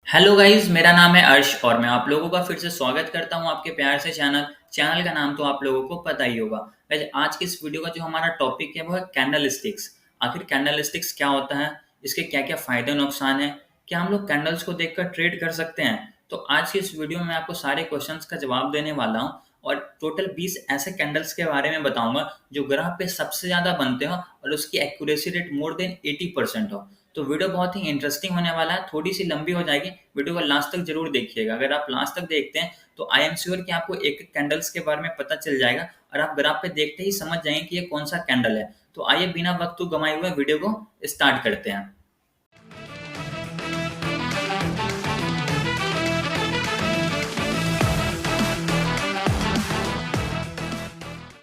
Hello guys, मेरा नाम है अर्श और मैं आप लोगों का फिर से स्वागत करता हूं आपके प्यार से चैनल का नाम तो आप लोगों को पता ही होगा। गाइस, आज की इस वीडियो का जो हमारा टॉपिक है वो है कैंडल स्टिक्स। आखिर कैंडल स्टिक्स क्या होता है, इसके क्या क्या फायदे नुकसान है, क्या हम लोग कैंडल्स को देखकर ट्रेड कर सकते हैं। तो आज की इस वीडियो में मैं आपको सारे क्वेश्चंस का जवाब देने वाला हूँ और टोटल 20 ऐसे कैंडल्स के बारे में बताऊंगा जो ग्राफ पे सबसे ज्यादा बनते हो और उसकी एक्यूरेसी रेट मोर देन 80% हो। तो वीडियो बहुत ही इंटरेस्टिंग होने वाला है, थोड़ी सी लंबी हो जाएगी। वीडियो को लास्ट तक जरूर देखिएगा। अगर आप लास्ट तक देखते हैं तो आई एम श्योर कि आपको एक एक कैंडल्स के बारे में पता चल जाएगा और आप ग्राफ पे देखते ही समझ जाएंगे कि ये कौन सा कैंडल है। तो आइए बिना वक्त गंवाए हुए वीडियो को स्टार्ट करते हैं।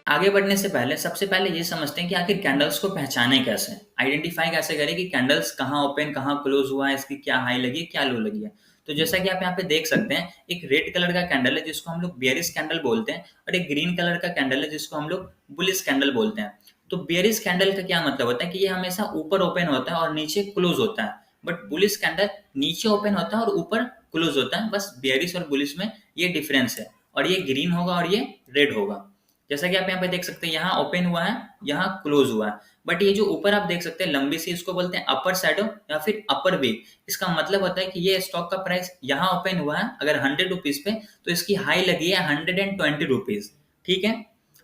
आगे बढ़ने से पहले सबसे पहले ये समझते हैं कि आखिर कैंडल्स को पहचाने कैसे, आइडेंटिफाई कैसे करें कि कैंडल्स कहाँ ओपन कहाँ क्लोज हुआ है, इसकी क्या हाई लगी है क्या लो लगी है। तो जैसा कि आप यहाँ पे देख सकते हैं, एक रेड कलर का कैंडल है जिसको हम लोग बेयरिश कैंडल बोलते हैं और एक ग्रीन कलर का कैंडल है जिसको हम लोग बुलिश कैंडल बोलते हैं। तो बेयरिश कैंडल का क्या मतलब होता है कि ये हमेशा ऊपर ओपन होता है और नीचे क्लोज होता है, बट बुलिश कैंडल नीचे ओपन होता है और ऊपर क्लोज होता है। बस बेयरिश और बुलिश में ये डिफरेंस है और ये ग्रीन होगा और ये रेड होगा। जैसा कि आप यहाँ पे देख सकते हैं, यहाँ ओपन हुआ है यहाँ क्लोज हुआ है, बट ये जो ऊपर आप देख सकते हैं लंबी सी, इसको बोलते हैं अपर शैडो या फिर अपर वीक। इसका मतलब होता है कि ये स्टॉक का प्राइस यहाँ ओपन हुआ है अगर 100 रुपीज पे, तो इसकी हाई लगी है 120 रुपीज। ठीक है।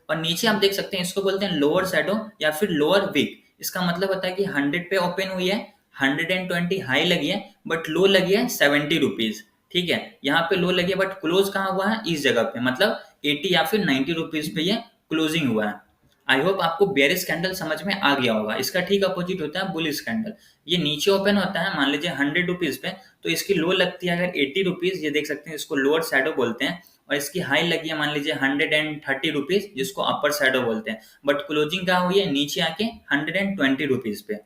और नीचे आप देख सकते हैं, इसको बोलते हैं लोअर शैडो या फिर लोअर वीक। इसका मतलब होता है कि 100 पे ओपन हुई है, 120 हाई लगी है, बट लो लगी है 70 रुपीज। ठीक है, यहाँ पे लो लगी है बट क्लोज कहाँ हुआ है, इस जगह पे, मतलब 80 या फिर 90 रुपीज पे ये क्लोजिंग हुआ है। आई होप आपको बेयरिश कैंडल समझ में आ गया होगा। इसका ठीक अपोजिट होता है बुलिश कैंडल। ये नीचे ओपन होता है मान लीजिए 100 रुपीज पे, तो इसकी लो लगती है अगर 80 रुपीज, ये देख सकते हैं, इसको लोअर शैडो बोलते हैं। और इसकी हाई लगी है मान लीजिए 130 रुपीज, जिसको अपर शैडो बोलते हैं, बट क्लोजिंग कहाँ हुई है, नीचे आके 120 रुपीज पे।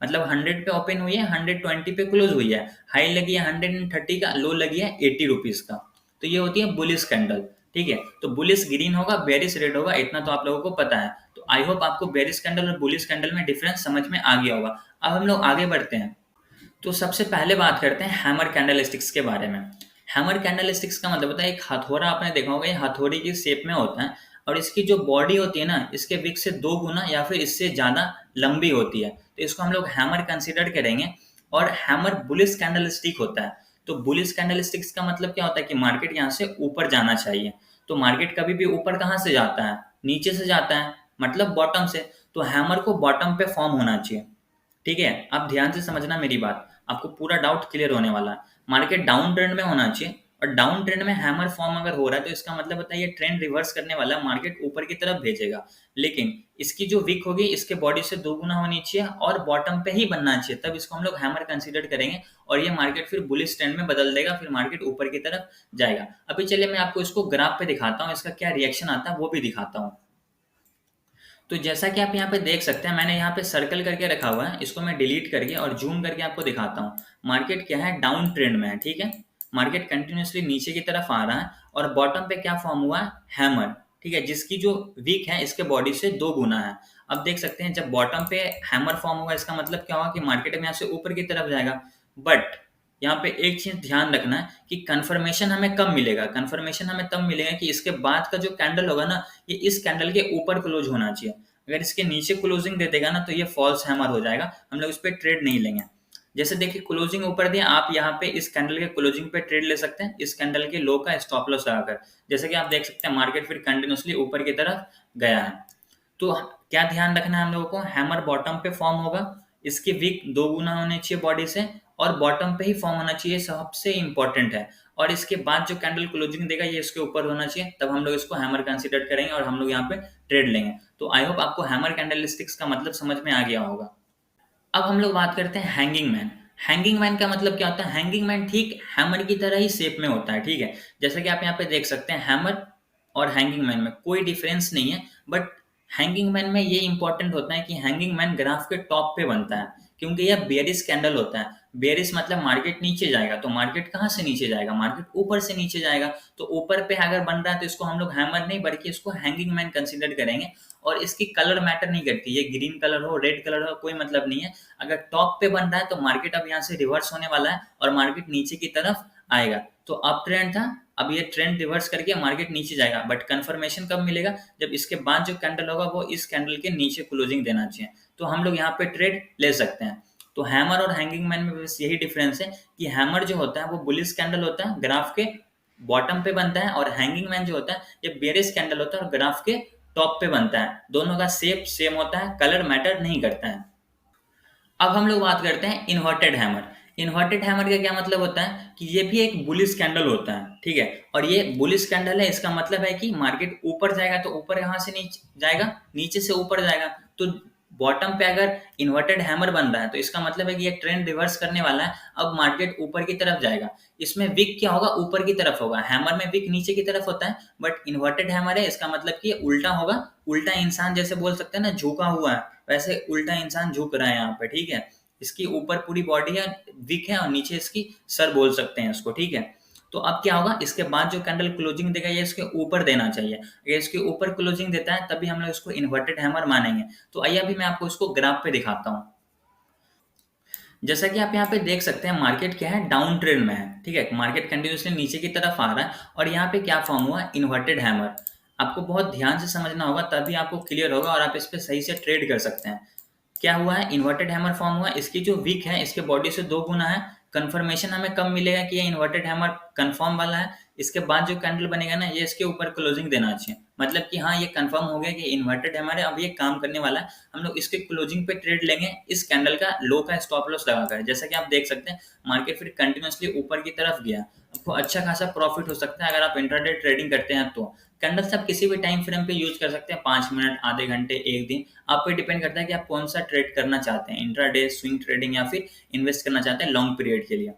मतलब 100 पे ओपन हुई है, 120 पे क्लोज हुई है, हाई लगी है 130 का, लो लगी है 80 रुपीज का। तो ये होती है बुलिश कैंडल। ठीक है, तो बुलिश ग्रीन होगा, बेरिश रेड होगा, इतना तो आप लोगों को पता है। तो आई होप आपको बेरिश कैंडल और बुलिश कैंडल में डिफरेंस समझ में आ गया होगा। अब हम लोग आगे बढ़ते हैं। तो सबसे पहले बात करते हैं हैमर कैंडल स्टिक्स के बारे में। हैमर कैंडल स्टिक्स का मतलब होता है एक हथौड़ा, आपने देखा होगा ये हथौड़ी की शेप में होता है और इसकी जो बॉडी होती है ना, इसके विक से 2 गुना या फिर इससे ज्यादा लंबी होती है, तो इसको हम लोग हैमर कंसिडर करेंगे। और हैमर बुलिश कैंडल स्टिक होता है। तो बुलिश कैंडल स्टिक्स का मतलब क्या होता है कि मार्केट यहाँ से ऊपर जाना चाहिए। तो मार्केट कभी भी ऊपर कहाँ से जाता है, नीचे से जाता है, मतलब बॉटम से। तो हैमर को बॉटम पे फॉर्म होना चाहिए। ठीक है, आप ध्यान से समझना मेरी बात, आपको पूरा डाउट क्लियर होने वाला है। मार्केट डाउन ट्रेंड में होना चाहिए और डाउन ट्रेंड में हैमर फॉर्म अगर हो रहा है तो इसका मतलब होता है ये ट्रेंड रिवर्स करने वाला है, मार्केट ऊपर की तरफ भेजेगा। लेकिन इसकी जो विक होगी इसके बॉडी से 2 गुना होनी चाहिए और बॉटम पे ही बनना चाहिए, तब इसको हम लोग हैमर कंसीडर करेंगे और ये मार्केट फिर बुलिश ट्रेंड में बदल देगा, फिर मार्केट ऊपर की तरफ जाएगा। अभी चलिए मैं आपको इसको ग्राफ पे दिखाता हूँ, इसका क्या रिएक्शन आता है वो भी दिखाता हूँ। तो जैसा कि आप यहाँ पे देख सकते हैं, मैंने यहाँ पे सर्कल करके रखा हुआ है, इसको मैं डिलीट करके और जूम करके आपको दिखाता हूँ। मार्केट क्या है, डाउन ट्रेंड में है। ठीक है, मार्केट कंटिन्यूसली नीचे की तरफ आ रहा है और बॉटम पे क्या फॉर्म हुआ है, हैमर। ठीक है, जिसकी जो वीक है इसके बॉडी से 2 गुना है। अब देख सकते हैं जब बॉटम पे हैमर फॉर्म होगा इसका मतलब क्या होगा कि मार्केट में यहाँ से ऊपर की तरफ जाएगा। बट यहाँ पे एक चीज ध्यान रखना है कि कंफर्मेशन हमें कब मिलेगा, कंफर्मेशन हमें तब मिलेगा कि इसके बाद का जो कैंडल होगा ना, ये इस कैंडल के ऊपर क्लोज होना चाहिए। अगर इसके नीचे क्लोजिंग दे देगा ना तो ये फॉल्स हैमर हो जाएगा, हम लोग इस पे ट्रेड नहीं लेंगे। जैसे देखिए क्लोजिंग ऊपर दिया, आप यहाँ पे इस कैंडल के क्लोजिंग पे ट्रेड ले सकते हैं, इस कैंडल के लो का स्टॉप लॉस लगाकर। जैसे कि आप देख सकते हैं मार्केट फिर कंटिन्यूसली ऊपर की तरफ गया है। तो क्या ध्यान रखना है हम लोगों को, हैमर बॉटम पे फॉर्म होगा, इसकी विक 2 गुना होने चाहिए बॉडी से और बॉटम पे ही फॉर्म होना चाहिए, सबसे इंपॉर्टेंट है। और इसके बाद जो कैंडल क्लोजिंग देगा ये इसके ऊपर होना चाहिए, तब हम लोग इसको हैमर कंसीडर करेंगे और हम लोग यहाँ पे ट्रेड लेंगे। तो आई होप आपको हैमर कैंडलस्टिक्स का मतलब समझ में आ गया होगा। अब हम लोग बात करते हैं हैंगिंग मैन। हैंगिंग मैन का मतलब क्या होता है, हैंगिंग मैन ठीक हैमर की तरह ही शेप में होता है। ठीक है, जैसे कि आप यहाँ पे देख सकते हैं हैमर और हैंगिंग मैन में कोई डिफरेंस नहीं है, बट हैंगिंग मैन में ये इंपॉर्टेंट होता है कि हैंगिंग मैन ग्राफ के टॉप पे बनता है। क्योंकि यह बेयरिश कैंडल होता है। बेयरिश मतलब मार्केट नीचे जाएगा, तो मार्केट कहाँ से नीचे जाएगा, मार्केट ऊपर से नीचे जाएगा। तो ऊपर पे अगर बन रहा है तो इसको हम लोग हैमर नहीं बल्कि इसको हैंगिंग मैन कंसिडर करेंगे। और इसकी कलर मैटर नहीं करती, ये ग्रीन कलर हो रेड कलर हो कोई मतलब नहीं है। अगर टॉप पे बन रहा है तो मार्केट अब यहाँ से रिवर्स होने वाला है और मार्केट नीचे की तरफ आएगा। तो अप ट्रेंड था, अब ये ट्रेंड रिवर्स करके मार्केट नीचे जाएगा, बट कंफर्मेशन कब मिलेगा, जब इसके बाद जो कैंडल होगा वो इस कैंडल के नीचे क्लोजिंग देना चाहिए, तो हम लोग यहाँ पे ट्रेड ले सकते हैं। तो हैमर और हैंगिंग मैन में बस यही डिफरेंस है कि हैमर जो होता है वो बुलिश कैंडल होता है, ग्राफ के बॉटम पे बनता है, और हैंगिंग मैन जो होता है ये बेरिश कैंडल होता है और ग्राफ के टॉप पे बनता है। दोनों का शेप सेम होता है, कलर मैटर नहीं करता है। अब हम लोग बात करते हैं इन्वर्टेड हैमर। इन्वर्टेड हैमर का क्या मतलब होता है कि ये भी एक बुलिश कैंडल होता है, ठीक है। और ये बुलिश कैंडल है, इसका मतलब है कि मार्केट ऊपर जाएगा तो ऊपर यहाँ से नीचे जाएगा, नीचे से ऊपर जाएगा। तो बॉटम पे अगर इन्वर्टेड हैमर बन रहा है तो इसका मतलब है कि ये ट्रेंड रिवर्स करने वाला है, अब मार्केट ऊपर की तरफ जाएगा। इसमें विक क्या होगा, ऊपर की तरफ होगा। हैमर में विक नीचे की तरफ होता है, बट इन्वर्टेड हैमर है, इसका मतलब कि ये उल्टा होगा। उल्टा इंसान जैसे बोल सकते हैं ना, झुका हुआ है, वैसे उल्टा इंसान झुक रहा है यहाँ पे, ठीक है। इसकी ऊपर पूरी बॉडी है, विक है, और नीचे इसकी सर बोल सकते हैं इसको, ठीक है। तो अब क्या होगा, इसके बाद जो कैंडल क्लोजिंग देगा ये इसके ऊपर देना चाहिए। अगर इसके ऊपर क्लोजिंग देता है तभी हम लोग इसको इन्वर्टेड हैमर मानेंगे। तो आइए अभी मैं आपको इसको ग्राफ पे दिखाता हूँ। जैसा कि आप यहाँ पे देख सकते हैं मार्केट क्या है, डाउन ट्रेंड में है, ठीक है। मार्केट कंटिन्यूसली नीचे की तरफ आ रहा है और यहाँ पे क्या फॉर्म हुआ, इन्वर्टेड हैमर। आपको बहुत ध्यान से समझना होगा तभी आपको क्लियर होगा और आप इस पे सही से ट्रेड कर सकते हैं। क्या हुआ है, इन्वर्टेड हैमर फॉर्म हुआ, इसकी जो विक है इसके बॉडी से 2 गुना है। कंफर्मेशन हमें कब मिलेगा कि ये इन्वर्टेड हैमर कंफर्म वाला है, इसके बाद जो कैंडल बनेगा ना ये इसके ऊपर क्लोजिंग देना चाहिए, मतलब कि हाँ ये कंफर्म हो गया कि इन्वर्टेड हैमर है, अब ये काम करने वाला है। हम लोग इसके क्लोजिंग पे ट्रेड लेंगे इस कैंडल का लो का स्टॉप लॉस लगाकर। जैसा कि आप देख सकते हैं मार्केट फिर कंटिन्यूसली ऊपर की तरफ गया, आपको अच्छा खासा प्रॉफिट हो सकता है अगर आप इंट्राडे ट्रेडिंग करते हैं। तो कैंडल्स आप किसी भी टाइम फ्रेम पे यूज कर सकते हैं, 5 मिनट, आधे घंटे, एक दिन, आप पे डिपेंड करता है कि आप कौन सा ट्रेड करना चाहते हैं, इंट्राडे, स्विंग ट्रेडिंग, या फिर इन्वेस्ट करना चाहते हैं लॉन्ग पीरियड के लिए।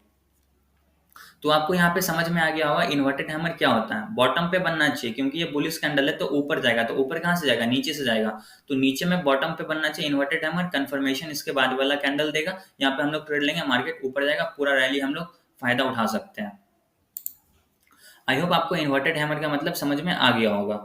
तो आपको यहाँ पे समझ में आ गया होगा इन्वर्टेड हैमर क्या होता है। बॉटम पे बनना चाहिए क्योंकि ये बुलिश कैंडल है, तो ऊपर जाएगा, तो ऊपर कहाँ से जाएगा, नीचे से जाएगा। तो नीचे में बॉटम पे बनना चाहिए इन्वर्टेड हैमर, कंफर्मेशन इसके बाद वाला कैंडल देगा, यहाँ पे हम लोग ट्रेड लेंगे, मार्केट ऊपर जाएगा, पूरा रैली हम लोग फायदा उठा सकते हैं। आई होप आपको इन्वर्टेड हैमर का मतलब समझ में आ गया होगा।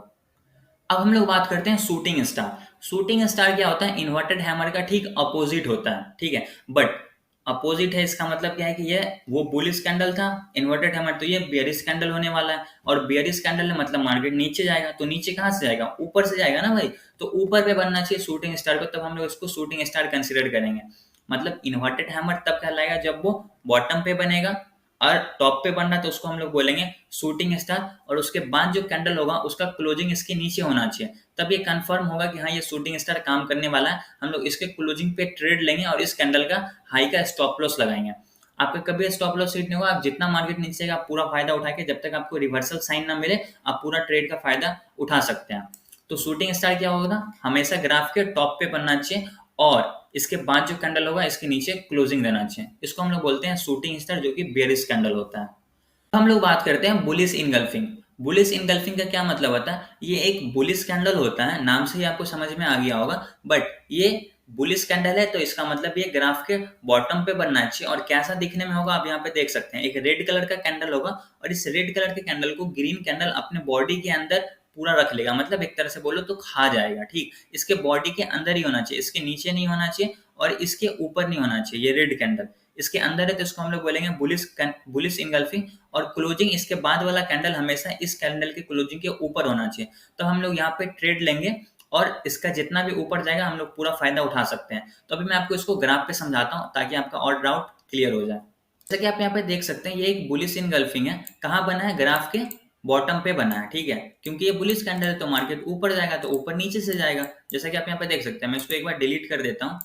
अब हम लोग बात करते हैं शूटिंग स्टार। शूटिंग स्टार क्या होता है, इन्वर्टेड हैमर का ठीक अपोजिट होता है, ठीक है। बट अपोजिट है इसका मतलब क्या है कि ये वो बुलिश कैंडल था इन्वर्टेड हैमर, तो ये बेयरिश कैंडल होने वाला है। और बेयरिश कैंडल है मतलब मार्केट नीचे जाएगा, तो नीचे कहाँ से जाएगा, ऊपर से जाएगा ना भाई। तो ऊपर पे बनना चाहिए शूटिंग स्टार को, तब हम लोग इसको शूटिंग स्टार कंसिडर करेंगे। मतलब इन्वर्टेड हैमर तब कहलाएगा जब वो बॉटम पे बनेगा और टॉप पे बनना, तो उसको हम लोग बोलेंगे शूटिंग स्टार। और उसके बाद जो कैंडल होगा उसका क्लोजिंग इसके नीचे होना चाहिए, तब ये कंफर्म होगा कि हाँ ये शूटिंग स्टार काम करने वाला है। हम लोग इसके क्लोजिंग पे ट्रेड लेंगे और इस कैंडल का हाई का स्टॉप लॉस लगाएंगे। आपका कभी स्टॉप लॉस हिट नहीं होगा, आप जितना मार्केट नीचे जाएगा आप पूरा फायदा उठा के, जब तक आपको रिवर्सल साइन ना मिले आप पूरा ट्रेड का फायदा उठा सकते हैं। तो शूटिंग स्टार क्या होगा, हमेशा ग्राफ के टॉप पे बनना चाहिए और इसके बाद जो कैंडल होगा इसके नीचे क्लोजिंग देना चाहिए। इसको हम लोग बोलते हैं शूटिंग स्टार, जो कि बेयरिश कैंडल होता है। हम लोग बात करते हैं बुलिश इनगल्फिंग। बुलिश इनगल्फिंग का क्या मतलब होता है, ये एक बुलिश कैंडल होता है, नाम से ही आपको समझ में आ गया होगा। बट ये बुलिश कैंडल है तो इसका मतलब ये ग्राफ के बॉटम पे बनना चाहिए। और कैसा दिखने में होगा आप यहाँ पे देख सकते हैं, एक रेड कलर का कैंडल होगा और इस रेड कलर के कैंडल को ग्रीन कैंडल अपने बॉडी के अंदर पूरा रख लेगा, मतलब एक तरह से बोलो तो खा जाएगा, ठीक। इसके बॉडी के अंदर ही होना चाहिए, इसके नीचे नहीं होना चाहिए और इसके ऊपर नहीं होना चाहिए। ये रेड कैंडल इसके अंदर है तो इसको हम लोग बोलेंगे बुलिश इनगल्फिंग। और क्लोजिंग इसके बाद वाला कैंडल हमेशा इस कैंडल के क्लोजिंग के ऊपर होना चाहिए। तो हम लोग यहाँ पे ट्रेड लेंगे और इसका जितना भी ऊपर जाएगा हम लोग पूरा फायदा उठा सकते हैं। तो अभी मैं आपको इसको ग्राफ पे समझाता हूँ ताकि आपका और डाउट क्लियर हो जाए। जैसा कि आप यहाँ पे देख सकते हैं ये एक बुलिश इनगल्फिंग है, कहाँ बना है, ग्राफ के बॉटम पे बना है, ठीक है। क्योंकि ये बुलिश कैंडल है तो मार्केट ऊपर जाएगा, तो ऊपर नीचे से जाएगा। जैसा कि आप यहाँ पे देख सकते हैं, मैं इसको एक बार डिलीट कर देता हूँ।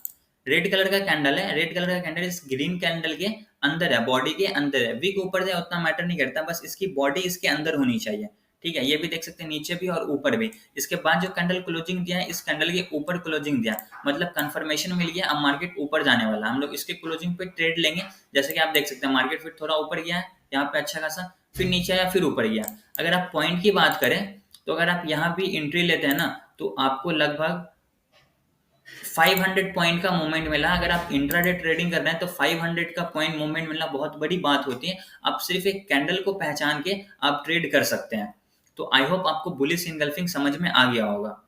रेड कलर का कैंडल है, रेड कलर का कैंडल इस ग्रीन कैंडल के अंदर है, बॉडी के अंदर है। विक ऊपर जाए उतना मैटर नहीं करता, बस इसकी बॉडी इसके अंदर होनी चाहिए, ठीक है। ये भी देख सकते हैं नीचे भी और ऊपर भी। इसके बाद जो कैंडल क्लोजिंग दिया है इस कैंडल के ऊपर क्लोजिंग दिया, मतलब कंफर्मेशन मिल गया, अब मार्केट ऊपर जाने वाला। हम लोग इसके क्लोजिंग पे ट्रेड लेंगे। जैसे कि आप देख सकते हैं मार्केट फिर थोड़ा ऊपर गया है यहाँ पे अच्छा खासा, फिर नीचे आया, फिर ऊपर गया। अगर आप पॉइंट की बात करें तो अगर आप यहाँ भी एंट्री लेते हैं ना तो आपको लगभग 500 पॉइंट का मूवमेंट मिला। अगर आप इंट्राडे ट्रेडिंग कर रहे हैं तो 500 का पॉइंट मूवमेंट मिलना बहुत बड़ी बात होती है। आप सिर्फ एक कैंडल को पहचान के आप ट्रेड कर सकते हैं। तो आई होप आपको बुलिश इनगल्फिंग समझ में आ गया होगा।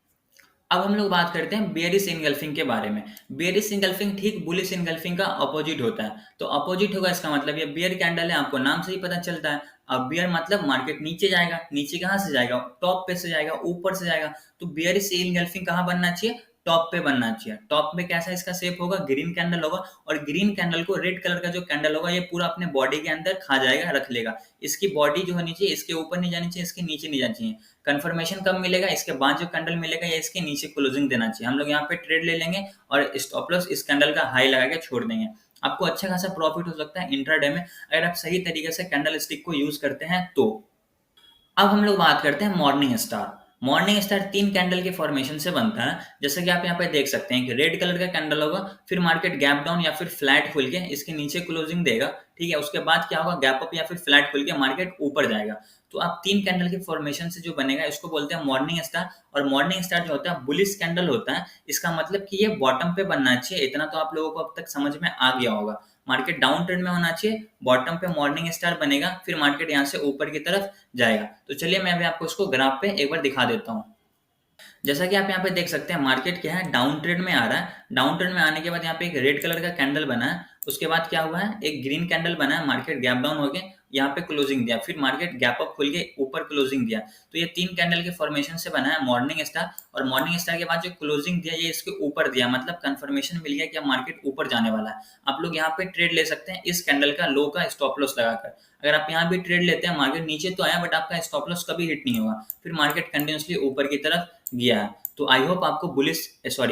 अब हम लोग बात करते हैं बेयरिश इनगल्फिंग के बारे में। बेयरिश इनगल्फिंग ठीक बुलिश इनगल्फिंग का अपोजिट होता है। तो अपोजिट होगा इसका मतलब ये बियर कैंडल है, आपको नाम से ही पता चलता है। अब बियर मतलब मार्केट नीचे जाएगा। नीचे कहाँ से जाएगा? टॉप पे से जाएगा, ऊपर से जाएगा। तो बेयरिश इनगल्फिंग कहाँ बनना चाहिए? टॉप पे बनना चाहिए। टॉप पे कैसा इसका शेप होगा? ग्रीन कैंडल होगा। और ग्रीन कैंडल को रेड कलर का जो कैंडल होगा ये पूरा अपने बॉडी के अंदर खा जाएगा, रख लेगा। इसकी बॉडी जो होनी चाहिए इसके ऊपर नहीं जानी चाहिए, इसके नीचे नहीं जानी चाहिए। कंफर्मेशन कब मिलेगा? इसके बाद जो कैंडल मिलेगा या इसके नीचे क्लोजिंग देना चाहिए। हम लोग यहाँ पे ट्रेड ले लेंगे और स्टॉप लॉस इस कैंडल का हाई लगा के छोड़ देंगे। आपको अच्छा खासा प्रॉफिट हो सकता है इंट्राडे में, अगर आप सही तरीके से कैंडल स्टिक को यूज करते हैं तो। अब हम लोग बात करते हैं morning star. Morning star 3 candle के फॉर्मेशन से बनता है। जैसे कि आप यहाँ पे देख सकते हैं कि रेड कलर का कैंडल होगा, फिर मार्केट गैप डाउन या फिर फ्लैट खुल के इसके नीचे क्लोजिंग देगा। ठीक है, उसके बाद क्या होगा? गैप अप या फिर फ्लैट खुल के मार्केट ऊपर जाएगा। तो आप 3 कैंडल के फॉर्मेशन से जो बनेगा इसको बोलते हैं मॉर्निंग स्टार। और मॉर्निंग स्टार जो होता है बुलिश कैंडल होता है। इसका मतलब कि ये बॉटम पे बनना चाहिए। इतना तो आप लोगों को अब तक समझ में आ गया होगा। मार्केट डाउन ट्रेंड में होना चाहिए, बॉटम पे मॉर्निंग स्टार बनेगा, फिर मार्केट यहाँ से ऊपर की तरफ जाएगा। तो चलिए मैं अभी आपको इसको ग्राफ पे एक बार दिखा देता हूँ। जैसा कि आप यहाँ पे देख सकते हैं मार्केट क्या है? डाउन ट्रेंड में आ रहा है। डाउन ट्रेंड में आने के बाद यहाँ पे एक रेड कलर का कैंडल बना है। उसके बाद क्या हुआ है? एक ग्रीन कैंडल बना है। मार्केट गैप डाउन हो गया, यहाँ पे क्लोजिंग दिया, फिर मार्केट गैप अप खुल के ऊपर क्लोजिंग दिया। तो ये 3 कैंडल के फॉर्मेशन से बना है मॉर्निंग स्टार। और मॉर्निंग स्टार के बाद जो क्लोजिंग दिया ये इसके ऊपर दिया, मतलब कंफर्मेशन मिल गया कि अब मार्केट ऊपर जाने वाला है। आप लोग यहाँ पे ट्रेड ले सकते हैं इस कैंडल का लो का स्टॉप लॉस लगाकर। अगर आप यहाँ भी ट्रेड लेते हैं, मार्केट नीचे तो आया बट आपका स्टॉप लॉस कभी हिट नहीं होगा, फिर मार्केट कंटिन्यूसली ऊपर की तरफ गया है। तो आई होप आपको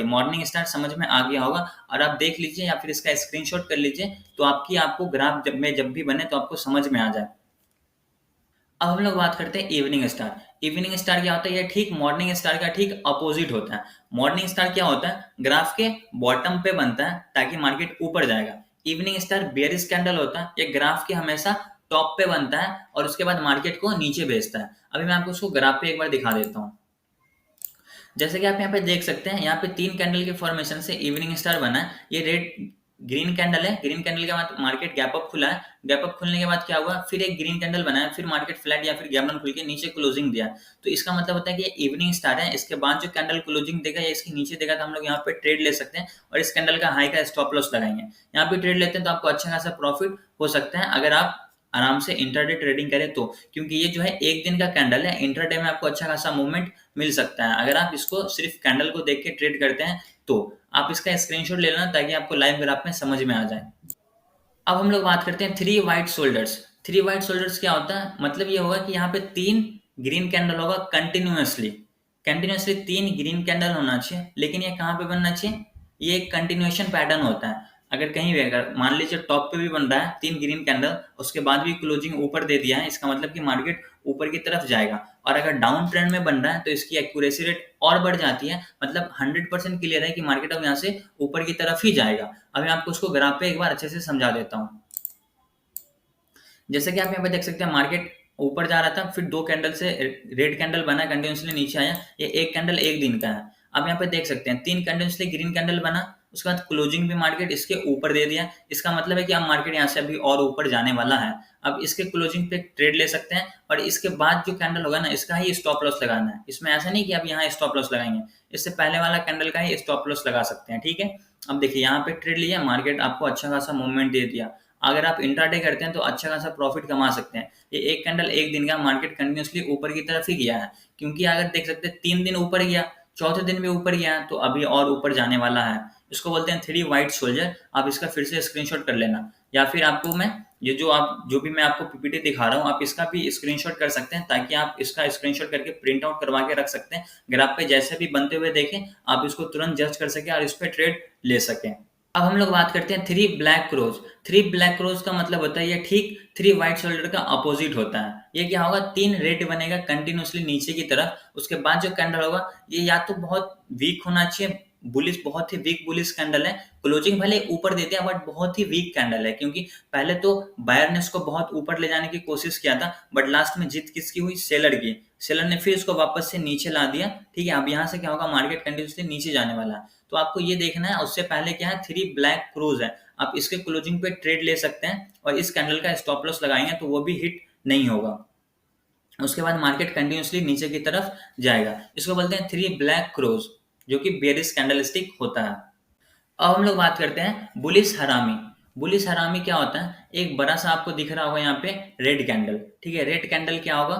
मॉर्निंग स्टार समझ में आ गया होगा। और आप देख लीजिए या फिर इसका स्क्रीनशॉट कर लीजिए, तो आपको ग्राफ जब भी बने तो आपको समझ में आ जाए। अब हम लोग बात करते हैं इवनिंग स्टार। इवनिंग स्टार क्या होता है? ये ठीक मॉर्निंग स्टार का ठीक अपोजिट होता है। मॉर्निंग स्टार क्या होता है? ग्राफ के बॉटम पे बनता है ताकि मार्केट ऊपर जाएगा। इवनिंग स्टार बेयरिश कैंडल होता है, ये ग्राफ के हमेशा टॉप पे बनता है और उसके बाद मार्केट को नीचे भेजता है। अभी मैं आपको उसको ग्राफ पे एक बार दिखा देता हूँ। जैसे कि आप यहाँ पे देख सकते हैं, यहाँ पे 3 कैंडल के फॉर्मेशन से इवनिंग स्टार बना है। ये रेड ग्रीन कैंडल है। ग्रीन कैंडल के बाद मार्केट गैप अप खुला है। गैप अप खुलने के बाद क्या हुआ? फिर एक ग्रीन कैंडल बना है, फिर मार्केट फ्लैट या फिर गैप डाउन खुल के नीचे क्लोजिंग दिया। तो इसका मतलब होता है कि ये इवनिंग स्टार है। इसके बाद जो कैंडल क्लोजिंग देगा या इसके नीचे देगा तो हम लोग यहाँ पे ट्रेड ले सकते हैं और इस कैंडल का हाई का स्टॉप लॉस लगाएंगे। यहाँ पे ट्रेड लेते हैं तो आपको अच्छा खासा प्रॉफिट हो सकता है अगर आप आराम से इंट्राडे ट्रेडिंग करें तो। क्योंकि ये जो है एक दिन का कैंडल है, इंट्राडे में आपको अच्छा खासा मूवमेंट मिल सकता है अगर आप इसको सिर्फ कैंडल को देख के ट्रेड करते हैं तो। आप इसका स्क्रीनशॉट ले लेना ताकि आपको लाइव ग्राफ में समझ में आ जाए। अब हम लोग बात करते हैं 3 वाइट शोल्डर्स। 3 वाइट शोल्डर्स क्या होता है? मतलब ये होगा कि यहाँ पे 3 ग्रीन कैंडल होगा कंटिन्यूअसली। कंटिन्यूअसली 3 ग्रीन कैंडल होना चाहिए, लेकिन ये कहाँ पे बनना चाहिए? ये एक कंटिन्यूएशन पैटर्न होता है। अगर कहीं भी अगर मान लीजिए टॉप पे भी बन रहा है 3 ग्रीन कैंडल, उसके बाद भी क्लोजिंग ऊपर दे दिया है, इसका मतलब कि मार्केट ऊपर की तरफ जाएगा। और अगर डाउन ट्रेंड में बन रहा है तो इसकी एक्यूरेसी रेट और बढ़ जाती है, मतलब 100% क्लियर है कि मार्केट अब यहाँ से ऊपर की तरफ ही जाएगा। अब मैं आपको उसको ग्राफ पे एक बार अच्छे से समझा देता हूँ। जैसे कि आप यहाँ पे देख सकते हैं मार्केट ऊपर जा रहा था, फिर 2 कैंडल से रेड कैंडल बना, कंटिन्यूसली नीचे आया। ये एक कैंडल एक दिन का है। अब यहाँ पे देख सकते हैं 3 कंटिन्यूसली ग्रीन कैंडल बना, उसके बाद क्लोजिंग भी मार्केट इसके ऊपर दे दिया। इसका मतलब है कि अब मार्केट यहाँ से अभी और ऊपर जाने वाला है। अब इसके क्लोजिंग पे ट्रेड ले सकते हैं और इसके बाद जो कैंडल होगा ना इसका ही स्टॉप लॉस लगाना है। इसमें ऐसा नहीं कि अब यहाँ स्टॉप लॉस लगाएंगे, इससे पहले वाला कैंडल का ही स्टॉप लॉस लगा सकते हैं। ठीक है, अब देखिए यहाँ पे ट्रेड लिया, मार्केट आपको अच्छा खासा मूवमेंट दे दिया। अगर आप इंट्राडे करते हैं तो अच्छा खासा प्रॉफिट कमा सकते हैं। ये एक कैंडल एक दिन का मार्केट कंटिन्यूसली ऊपर की तरफ ही गया है, क्योंकि अगर देख सकते हैं 3 दिन ऊपर गया, चौथे दिन भी ऊपर गया, तो अभी और ऊपर जाने वाला है। इसको बोलते हैं 3 वाइट सोल्जर। आप इसका फिर से स्क्रीनशॉट कर लेना, या फिर आपको मैं ये जो भी मैं आपको पीपीटी दिखा रहा हूँ आप इसका भी स्क्रीनशॉट कर सकते हैं, ताकि आप इसका स्क्रीनशॉट करके प्रिंट आउट करवा के रख सकते हैं। ग्राफ पे जैसे भी बनते हुए देखें आप इसको तुरंत जज कर सकें और इस पर ट्रेड ले सकें। अब हम लोग बात करते हैं 3 ब्लैक क्रोज। 3 ब्लैक क्रोज का मतलब होता है ये ठीक 3 व्हाइट शोल्डर का अपोजिट होता है। ये क्या होगा? 3 रेड बनेगा कंटिन्यूसली नीचे की तरफ, उसके बाद जो कैंडल होगा ये या तो बहुत वीक होना चाहिए, बुलिश, बहुत ही वीक बुलिश कैंडल है। क्लोजिंग भले ऊपर दे दिया बट बहुत ही वीक कैंडल है, क्योंकि पहले तो बायर ने इसको बहुत ऊपर ले जाने की कोशिश किया था, बट लास्ट में जीत किसकी हुई? सेलर की। सेलर ने फिर इसको वापस से नीचे ला दिया। ठीक है, अब यहाँ से क्या होगा? मार्केट कंटिन्यूसली नीचे जाने वाला है। तो आपको ये देखना है, उससे पहले क्या है, 3 ब्लैक क्रोज है, आप इसके क्लोजिंग पे ट्रेड ले सकते हैं और इस कैंडल का स्टॉप लॉस लगाएंगे तो वो भी हिट नहीं होगा। उसके बाद मार्केट कंटिन्यूसली नीचे की तरफ जाएगा। इसको बोलते हैं 3 ब्लैक क्रोज, जो कि बेरिश कैंडलस्टिक होता है। अब हम लोग बात करते हैं बुलिश हरामी। बुलिश हरामी क्या होता है? एक बड़ा सा आपको दिख रहा होगा यहाँ पे रेड कैंडल। ठीक है, रेड कैंडल क्या होगा?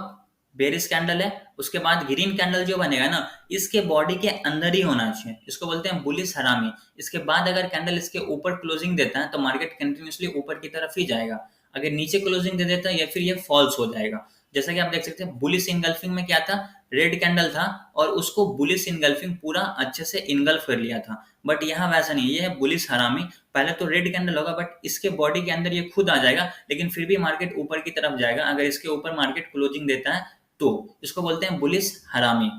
बेरिश कैंडल है। उसके बाद ग्रीन कैंडल जो बनेगा ना, इसके बॉडी के अंदर ही होना चाहिए, इसको बोलते हैं बुलिश हरामी। इसके बाद अगर कैंडल इसके ऊपर क्लोजिंग देता है तो मार्केट कंटिन्यूसली ऊपर की तरफ ही जाएगा। अगर नीचे क्लोजिंग दे देता है या फिर ये फॉल्स हो जाएगा। जैसा कि आप देख सकते हैं, बुलिश इनगल्फिंग में क्या था? रेड कैंडल था और उसको बुलिश इनगल्फिंग पूरा अच्छे से इनगल्फ कर लिया था। बट यहाँ वैसा नहीं, ये है बुलिश हरामी। पहले तो रेड कैंडल होगा बट इसके बॉडी के अंदर ये खुद आ जाएगा, लेकिन फिर भी मार्केट ऊपर की तरफ जाएगा अगर इसके ऊपर मार्केट क्लोजिंग देता है तो। इसको बोलते हैं बुलिश हरामी।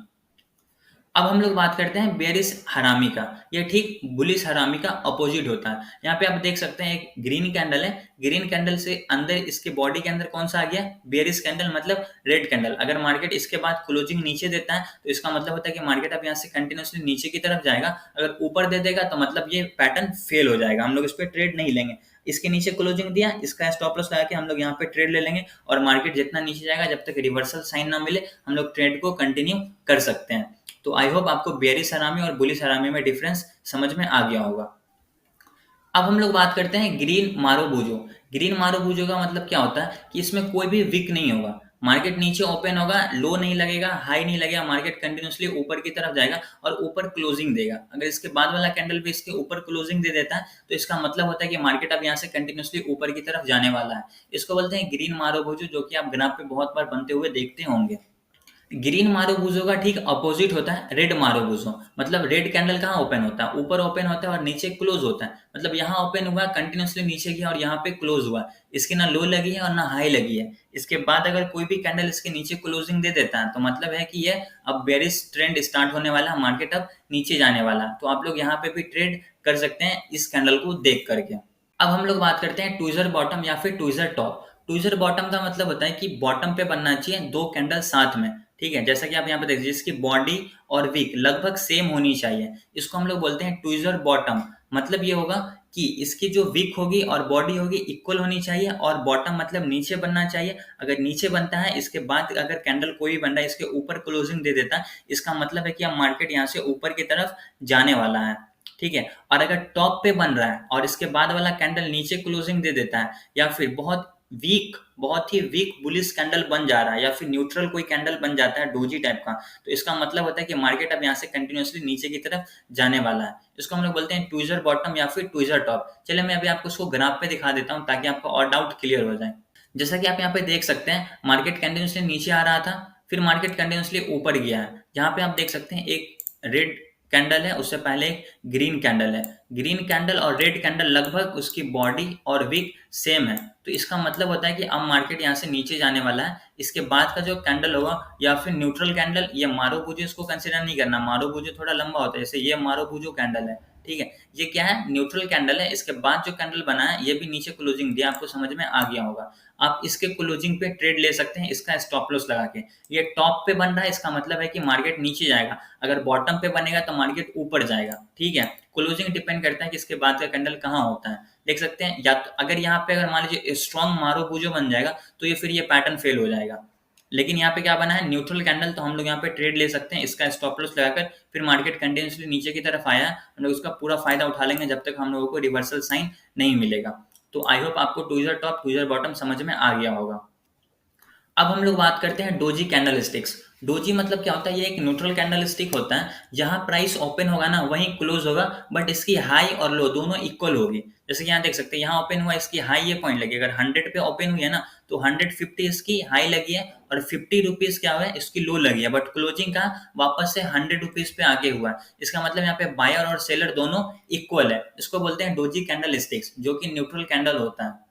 अब हम लोग बात करते हैं बेरिश हरामी का। ये ठीक बुलिश हरामी का अपोजिट होता है। यहाँ पे आप देख सकते हैं एक ग्रीन कैंडल है, ग्रीन कैंडल से अंदर इसके बॉडी के अंदर कौन सा आ गया? बेरिश कैंडल, मतलब रेड कैंडल। अगर मार्केट इसके बाद क्लोजिंग नीचे देता है तो इसका मतलब होता है कि मार्केट अब यहाँ से कंटिन्यूसली नीचे की तरफ जाएगा। अगर ऊपर दे देगा तो मतलब ये पैटर्न फेल हो जाएगा, हम लोग इस पर ट्रेड नहीं लेंगे। इसके नीचे क्लोजिंग दिया, इसका स्टॉप लॉस लगा के हम लोग यहाँ पे ट्रेड ले लेंगे और मार्केट जितना नीचे जाएगा, जब तक रिवर्सल साइन ना मिले हम लोग ट्रेड को कंटिन्यू कर सकते हैं। तो आई होप आपको बेरिश हरामी और बुलिश हरामी में डिफरेंस समझ में आ गया होगा। अब हम लोग बात करते हैं ग्रीन मारोबूजो। ग्रीन मारोबूजो का मतलब क्या होता है कि इसमें कोई भी विक नहीं होगा। मार्केट नीचे ओपन होगा, लो नहीं लगेगा, हाई नहीं लगेगा, मार्केट कंटिन्यूसली ऊपर की तरफ जाएगा और ऊपर क्लोजिंग देगा। अगर इसके बाद वाला कैंडल भी इसके ऊपर क्लोजिंग दे देता है तो इसका मतलब होता है कि मार्केट अब यहाँ से कंटिन्यूसली ऊपर की तरफ जाने वाला है। इसको बोलते हैं ग्रीन मारोबूजो, जो कि आप ग्राफ पे बहुत बार बनते हुए देखते होंगे। ग्रीन मारोबूजो का ठीक अपोजिट होता है रेड मारोबूजो। मतलब रेड कैंडल कहाँ ओपन होता है? ऊपर ओपन होता है और नीचे क्लोज होता है। मतलब यहाँ ओपन हुआ, कंटिन्यूसली नीचे गया और यहाँ पे क्लोज हुआ। इसकी ना लो लगी है और ना हाई लगी है। इसके बाद अगर कोई भी कैंडल इसके नीचे क्लोजिंग दे देता है तो मतलब है कि ये अब बेरिश ट्रेंड स्टार्ट होने वाला है, मार्केट अब नीचे जाने वाला है। तो आप लोग यहाँ पे भी ट्रेड कर सकते हैं इस कैंडल को देख करके। अब हम लोग बात करते हैं ट्विज़र बॉटम या फिर ट्विज़र टॉप। ट्विज़र बॉटम का मतलब होता है कि बॉटम पे बनना चाहिए 2 कैंडल साथ में। ठीक है, जैसा कि आप यहाँ पे देखिए, जिसकी बॉडी और विक लगभग सेम होनी चाहिए, इसको हम लोग बोलते हैं ट्विज़र बॉटम। मतलब ये होगा कि इसकी जो विक होगी और बॉडी होगी इक्वल होनी चाहिए, और बॉटम मतलब नीचे बनना चाहिए। अगर नीचे बनता है, इसके बाद अगर कैंडल कोई भी बन रहा है इसके ऊपर क्लोजिंग दे देता है, इसका मतलब है कि अब मार्केट यहाँ से ऊपर की तरफ जाने वाला है। ठीक है, और अगर टॉप पे बन रहा है और इसके बाद वाला कैंडल नीचे क्लोजिंग दे देता है, या फिर बहुत ही वीक बुलिश कैंडल बन जा रहा है, या फिर न्यूट्रल कोई कैंडल बन जाता है डोजी टाइप का, तो इसका मतलब होता है कि मार्केट अब यहाँ से कंटिन्यूसली नीचे की तरफ जाने वाला है। इसको हम लोग बोलते हैं ट्विज़र बॉटम या फिर ट्विज़र टॉप। चलिए मैं अभी आपको इसको ग्राफ पे दिखा देता हूँ ताकि आपको और डाउट क्लियर हो जाए। जैसा कि आप यहाँ पे देख सकते हैं, मार्केट कंटिन्यूसली नीचे आ रहा था, फिर मार्केट कंटिन्यूसली ऊपर गया है। यहाँ पे आप देख सकते हैं एक रेड कैंडल है, उससे पहले एक ग्रीन कैंडल है। ग्रीन कैंडल और रेड कैंडल लगभग उसकी बॉडी और विक सेम है, तो इसका मतलब होता है कि अब मार्केट यहाँ से नीचे जाने वाला है। इसके बाद का जो कैंडल होगा या फिर न्यूट्रल कैंडल, ये मारोबूजो इसको कंसिडर नहीं करना, मारोबूजो थोड़ा लंबा होता है, जैसे ये मारोबूजो कैंडल है। ठीक है, ये क्या है? न्यूट्रल कैंडल है। इसके बाद जो कैंडल बना है ये भी नीचे क्लोजिंग दिया, आपको समझ में आ गया होगा। आप इसके क्लोजिंग पे ट्रेड ले सकते हैं इसका स्टॉप लॉस लगा के। ये टॉप पे बन रहा है, इसका मतलब है कि मार्केट नीचे जाएगा। अगर बॉटम पे बनेगा तो मार्केट ऊपर जाएगा। ठीक है, क्लोजिंग डिपेंड करता है कि इसके बाद का कैंडल कहाँ होता है। देख सकते हैं, या तो अगर यहाँ पे अगर मान लीजिए स्ट्रॉन्ग मारोबूजो बन जाएगा तो ये फिर ये पैटर्न फेल हो जाएगा। लेकिन यहाँ पे क्या बना है? न्यूट्रल कैंडल, तो हम लोग यहाँ पे ट्रेड ले सकते हैं इसका स्टॉप लॉस लगाकर। फिर मार्केट कंटिन्यूसली नीचे की तरफ आया है, हम लोग उसका पूरा फायदा उठा लेंगे जब तक हम लोगों को रिवर्सल साइन नहीं मिलेगा। तो आई होप आपको ट्विज़र टॉप ट्विज़र बॉटम समझ में आ गया होगा। अब हम लोग बात करते हैं डोजी कैंडल स्टिक्स। डोजी मतलब क्या होता है? ये एक न्यूट्रल कैंडल स्टिक होता है, जहां प्राइस ओपन होगा ना वहीं क्लोज होगा, बट इसकी हाई और लो दोनों इक्वल होगी। जैसे कि यहाँ देख सकते हैं, यहाँ ओपन हुआ, इसकी हाई ये पॉइंट लगी, अगर 100 पे ओपन हुई है ना तो 150 इसकी हाई लगी है और 50 रुपीज क्या हुआ है? इसकी लो लगी है, बट क्लोजिंग का वापस से 100 रुपीज पे आगे हुआ है। इसका मतलब यहाँ पे बायर और सेलर दोनों इक्वल है। इसको बोलते हैं डोजी कैंडल स्टिक्स, जो कि न्यूट्रल कैंडल होता है।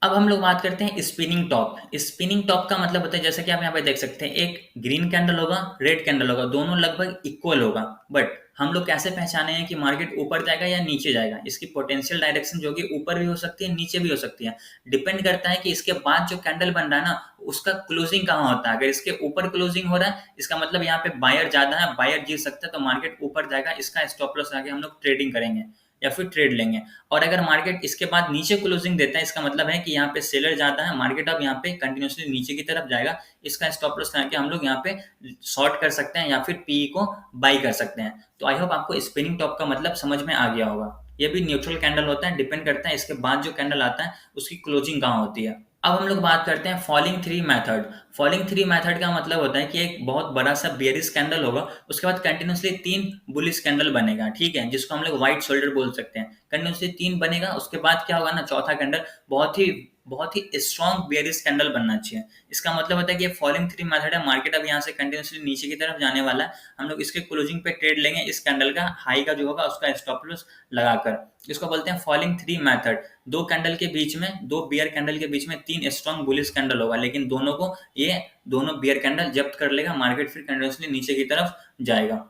अब हम लोग बात करते हैं स्पिनिंग टॉप। स्पिनिंग टॉप का मतलब होता है, जैसा कि आप यहाँ पे देख सकते हैं, एक ग्रीन कैंडल होगा, रेड कैंडल होगा, दोनों लगभग इक्वल होगा, बट हम लोग कैसे पहचाने हैं कि मार्केट ऊपर जाएगा या नीचे जाएगा? इसकी पोटेंशियल डायरेक्शन जो कि ऊपर भी हो सकती है, नीचे भी हो सकती है। डिपेंड करता है कि इसके बाद जो कैंडल बन रहा है ना, उसका क्लोजिंग कहाँ होता है। अगर इसके ऊपर क्लोजिंग हो रहा है, इसका मतलब यहाँ पे बायर ज्यादा है, बायर जीत सकता है, तो मार्केट ऊपर जाएगा। इसका स्टॉप लॉस आगे हम लोग ट्रेडिंग करेंगे या फिर ट्रेड लेंगे। और अगर मार्केट इसके बाद नीचे क्लोजिंग देता है, इसका मतलब है कि यहाँ पे सेलर ज्यादा है, मार्केट अब यहाँ पे कंटिन्यूसली नीचे की तरफ जाएगा। इसका स्टॉप लॉस लगा के हम लोग यहाँ पे शॉर्ट कर सकते हैं या फिर पीई को बाई कर सकते हैं। तो आई होप आपको स्पिनिंग टॉप का मतलब समझ में आ गया होगा। ये भी न्यूट्रल कैंडल होता है, डिपेंड करता है इसके बाद जो कैंडल आता है उसकी क्लोजिंग कहाँ होती है। अब हम लोग बात करते हैं falling three method. Falling three method का मतलब होता है कि एक बहुत बड़ा सा बेयरिश कैंडल होगा, उसके बाद कंटिन्यूसली 3 बुलिश कैंडल बनेगा, ठीक है, जिसको हम लोग व्हाइट शोल्डर बोल सकते हैं। कंटिन्यूसली 3 बनेगा, उसके बाद क्या होगा ना, चौथा कैंडल बहुत ही स्ट्रॉन्ग बेयरिश कैंडल बनना चाहिए। इसका मतलब होता है कि ये फॉलिंग थ्री मेथड है। मार्केट अब यहाँ से कंटिन्यूसली नीचे की तरफ जाने वाला है, हम लोग इसके क्लोजिंग पे ट्रेड लेंगे इस कैंडल का हाई का जो होगा उसका स्टॉप लॉस लगाकर। इसको बोलते हैं फॉलिंग थ्री मेथड। दो कैंडल के बीच में, दो बियर कैंडल के बीच में 3 स्ट्रॉन्ग बुलिश कैंडल होगा, लेकिन दोनों बियर कैंडल जब्त कर लेगा, मार्केट फिर कंटिन्यूसली नीचे की तरफ जाएगा।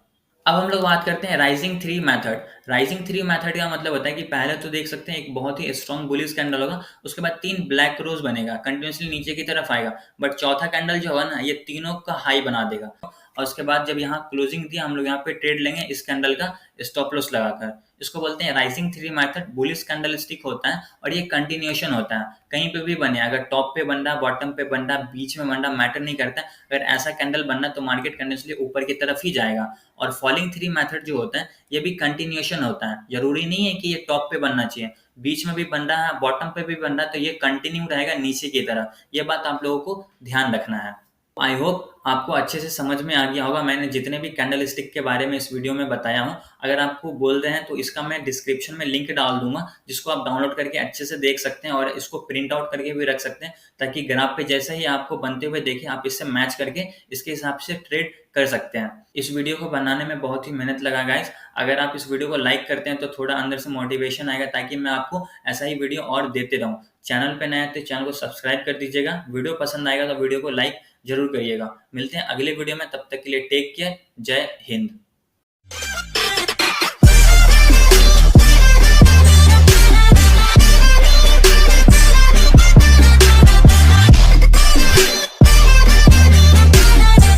अब हम लोग बात करते हैं rising three method. Rising three method का मतलब होता है कि पहले तो देख सकते हैं एक बहुत ही स्ट्रॉन्ग बुलिश कैंडल होगा, उसके बाद 3 ब्लैक रोज बनेगा, कंटिन्यूसली नीचे की तरफ आएगा, बट चौथा कैंडल जो होगा ना, ये तीनों का हाई बना देगा। और उसके बाद जब यहाँ क्लोजिंग दिया, हम लोग यहाँ पे ट्रेड लेंगे इस कैंडल का स्टॉप लॉस लगाकर। इसको बोलते हैं rising three method. Bullish candle stick होता है और ये कंटिन्यूएशन होता है, कहीं पे भी बने, अगर टॉप पे बन रहा, बॉटम पे बन रहा, बीच में बन रहा, मैटर नहीं करता। अगर ऐसा कैंडल बनना तो मार्केट कंटिन्यूसली ऊपर की तरफ ही जाएगा। और फॉलिंग थ्री मेथड जो होता है ये भी कंटिन्यूएशन होता है, जरूरी नहीं है कि ये टॉप पे बनना चाहिए, बीच में भी बन रहा है, बॉटम पे भी बन रहा है, तो ये कंटिन्यू रहेगा नीचे की तरफ। ये बात आप लोगों को ध्यान रखना है। आई होप आपको अच्छे से समझ में आ गया होगा। मैंने जितने भी कैंडल स्टिक के बारे में इस वीडियो में बताया हूँ, अगर आपको बोल रहे हैं तो इसका मैं डिस्क्रिप्शन में लिंक डाल दूंगा, जिसको आप डाउनलोड करके अच्छे से देख सकते हैं और इसको प्रिंट आउट करके भी रख सकते हैं, ताकि ग्राफ पे जैसे ही आपको बनते हुए देखें, आप इससे मैच करके इसके हिसाब से ट्रेड कर सकते हैं। इस वीडियो को बनाने में बहुत ही मेहनत लगा गाइस। अगर आप इस वीडियो को लाइक करते हैं तो थोड़ा अंदर से मोटिवेशन आएगा, ताकि मैं आपको ऐसा ही वीडियो और देते रहूं। चैनल पे नया है तो चैनल को सब्सक्राइब कर दीजिएगा। वीडियो पसंद आएगा तो वीडियो को लाइक जरूर करिएगा। मिलते हैं अगले वीडियो में, तब तक के लिए टेक केयर। जय हिंद।